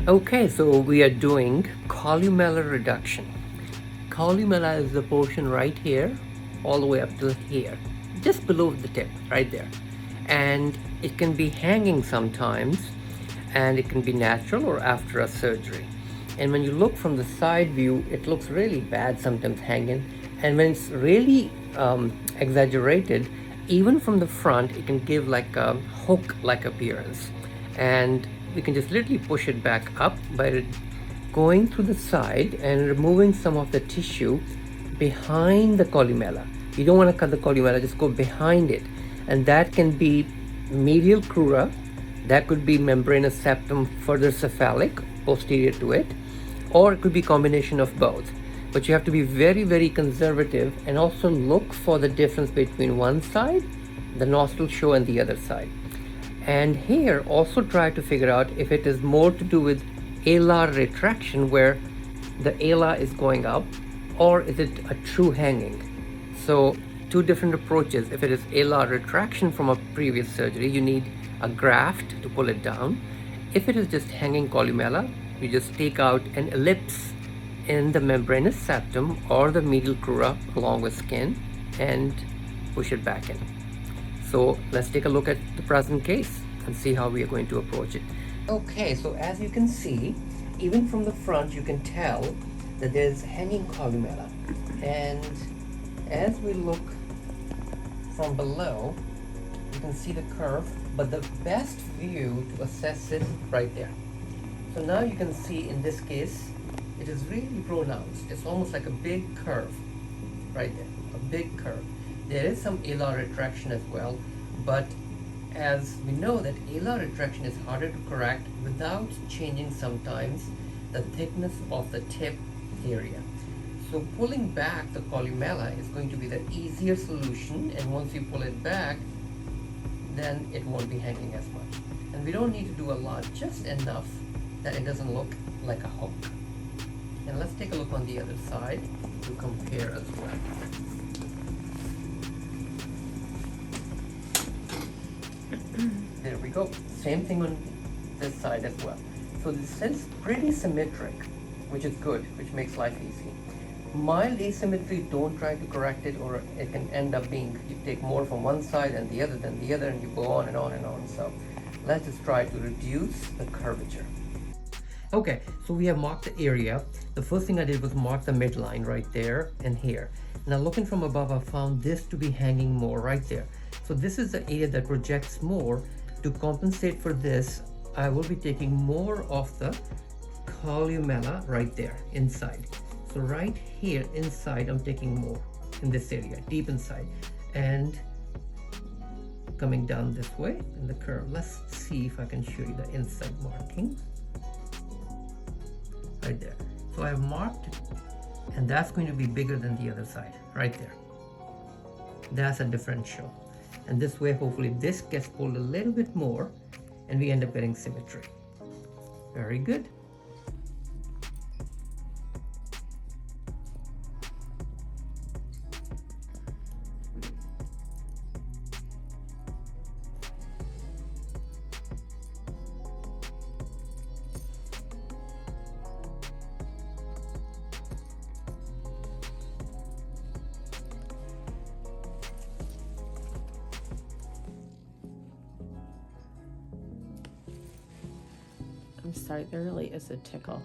Okay, so we are doing columella reduction. Columella is the portion right here, all the way up to here, just below the tip, right there. And it can be hanging sometimes, and it can be natural or after a surgery. And when you look from the side view, it looks really bad sometimes hanging. And when it's really exaggerated, even from the front, it can give like a hook-like appearance. And we can just literally push it back up by going through the side and removing some of the tissue behind the columella. You don't want to cut the columella, just go behind it. And that can be medial crura, that could be membranous septum further cephalic, posterior to it, or it could be combination of both. But you have to be very, very conservative and also look for the difference between one side, the nostril show, and the other side. And here also try to figure out if it is more to do with alar retraction where the ala is going up, or is it a true hanging. So two different approaches. If it is alar retraction from a previous surgery, you need a graft to pull it down. If it is just hanging columella, you just take out an ellipse in the membranous septum or the medial crura along with skin and push it back in. So let's take a look at the present case and see how we are going to approach it. Okay, so as you can see, even from the front you can tell that there's hanging columella. And as we look from below, you can see the curve, but the best view to assess it right there. So now you can see in this case, it is really pronounced. It's almost like a big curve right there, a big curve. There is some alar retraction as well, but as we know that alar retraction is harder to correct without changing sometimes the thickness of the tip area. So pulling back the columella is going to be the easier solution, and once you pull it back, then it won't be hanging as much. And we don't need to do a lot, just enough that it doesn't look like a hook. And let's take a look on the other side to compare as well. There we go. Same thing on this side as well. So this is pretty symmetric, which is good, which makes life easy. Mild asymmetry, don't try to correct it, or it can end up being you take more from one side and the other, and you go on and on and on. So let's just try to reduce the curvature. Okay, so we have marked the area. The first thing I did was mark the midline right there and here. Now looking from above, I found this to be hanging more right there. So this is the area that projects more. To compensate for this, I will be taking more of the columella right there inside. So right here inside, I'm taking more in this area, deep inside, and coming down this way in the curve. Let's see if I can show you the inside marking right there. So I have marked, and that's going to be bigger than the other side right there. That's a differential. And this way, hopefully this gets pulled a little bit more and we end up getting symmetry. Very good. I'm sorry, there really is a tickle.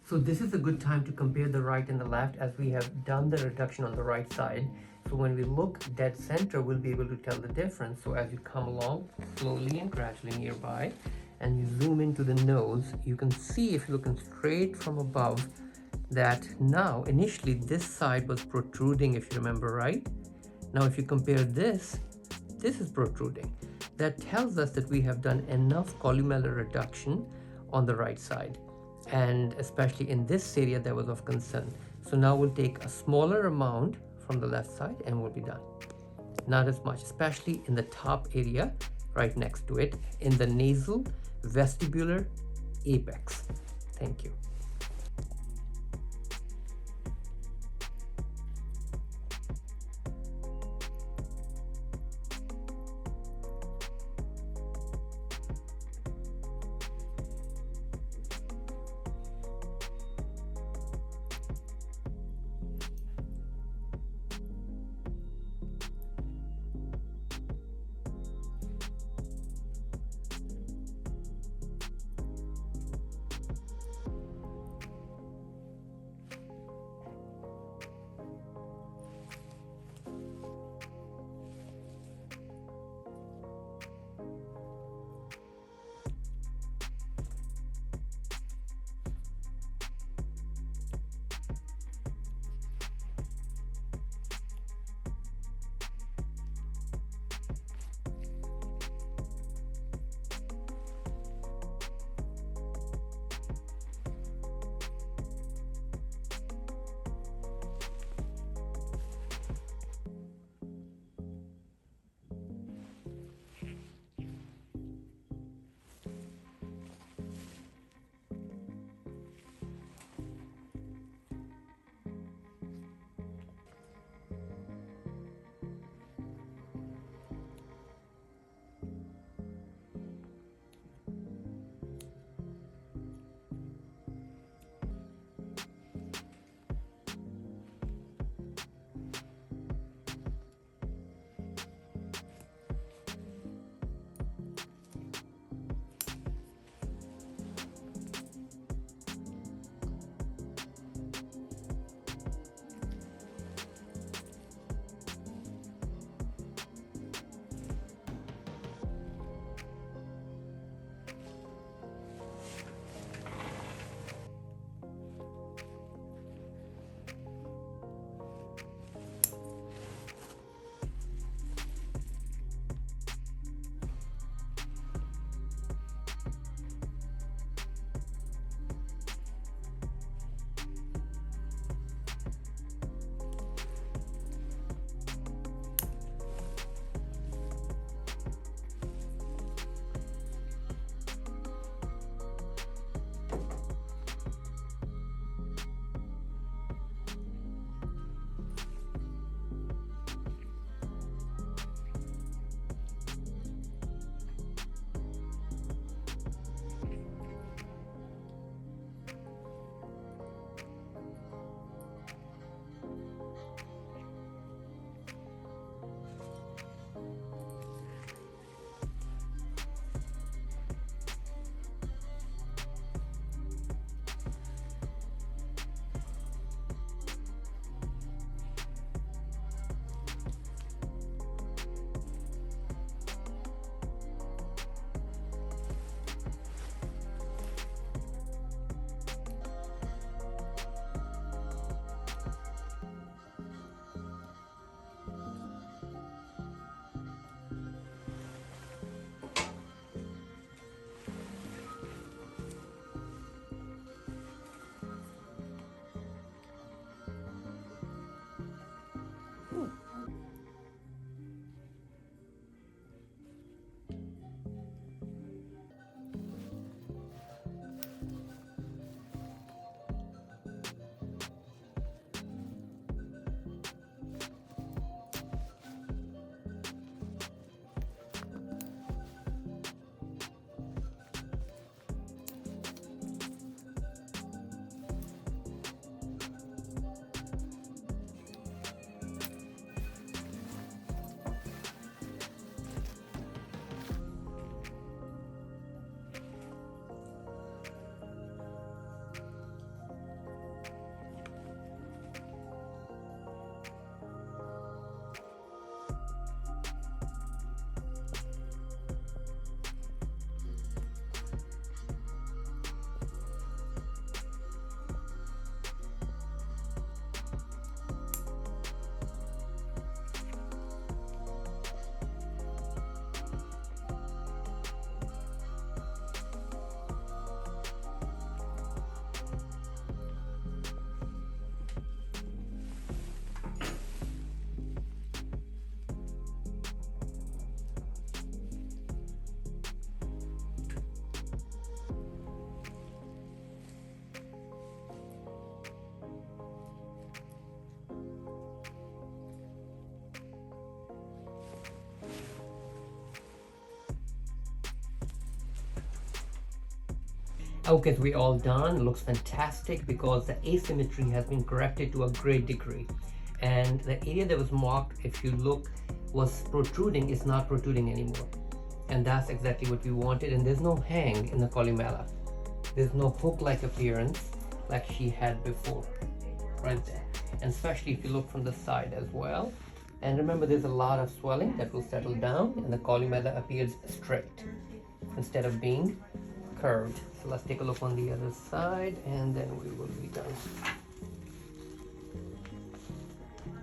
So this is a good time to compare the right and the left, as we have done the reduction on the right side. So when we look dead center, we'll be able to tell the difference. So as you come along slowly and gradually nearby, and you zoom into the nose, you can see, if you're looking straight from above, that now initially this side was protruding, if you remember right. Now if you compare this is protruding. That tells us that we have done enough columella reduction on the right side, and especially in this area that was of concern. So now we'll take a smaller amount from the left side and we'll be done. Not as much, especially in the top area right next to it, in the nasal vestibular apex. Thank you. Okay, so we're all done. It looks fantastic because the asymmetry has been corrected to a great degree. And the area that was marked, if you look, was protruding, is not protruding anymore. And that's exactly what we wanted. And there's no hang in the columella. There's no hook-like appearance like she had before, right there. And especially if you look from the side as well. And remember, there's a lot of swelling that will settle down and the columella appears straight instead of being curved. So let's take a look on the other side and then we will be done.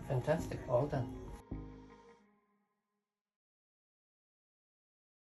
Fantastic, all done.